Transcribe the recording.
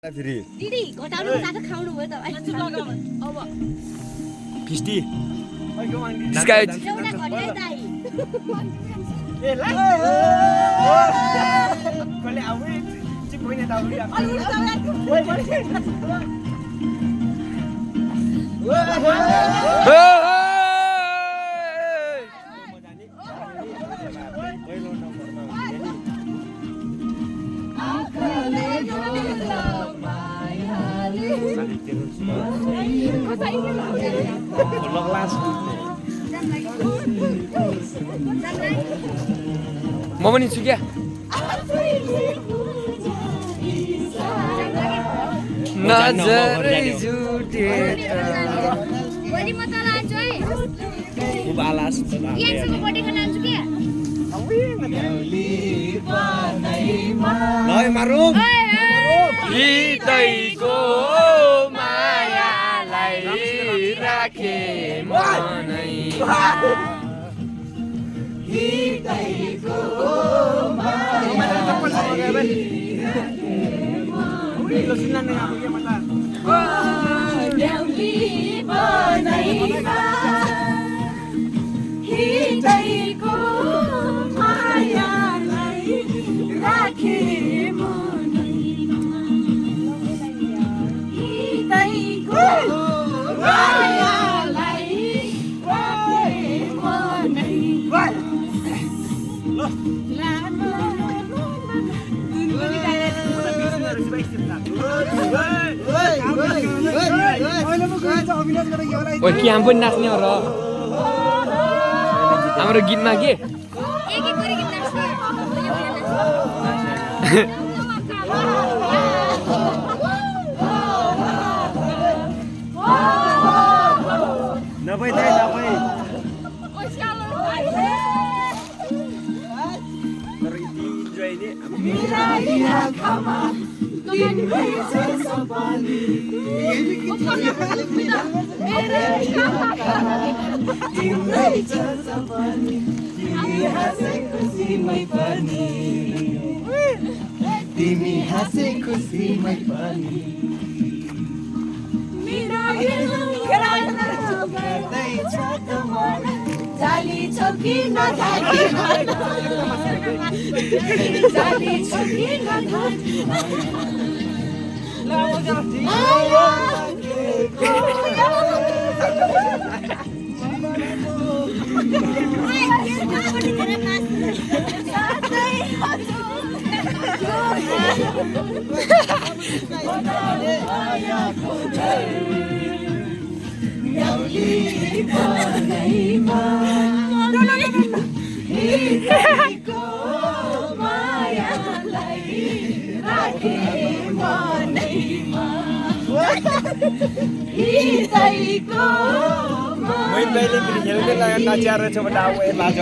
दिदी घटाउनु साथ खाउनु भयो त अब फिस्टी एउटा घटाइ दाइ ए ला कसले आउने चिप होइन त आउने म पनि छु क्या नजरै जुटेर भोलि म तल आउँछु है खूब आलास यासँग बर्थडे खान आउँछु के लय मारौ हृदयको मायालाई राखे मनैमा हृदयको मायालाई राखे मनैमा हृदयको मायालाई राखे मनैमा ओइ कि हामी पनि नाच्ने हो र हाम्रो गीतमा के नभए दाइ नभए तर यति इन्जोय तिमी हाँसे खुसीमै पनि गर्दैछ त मन जाली छौकी नढाकी जाली छौकी नढाकी मैले पनि खेल्दै नाचिएर छ भने अब लाज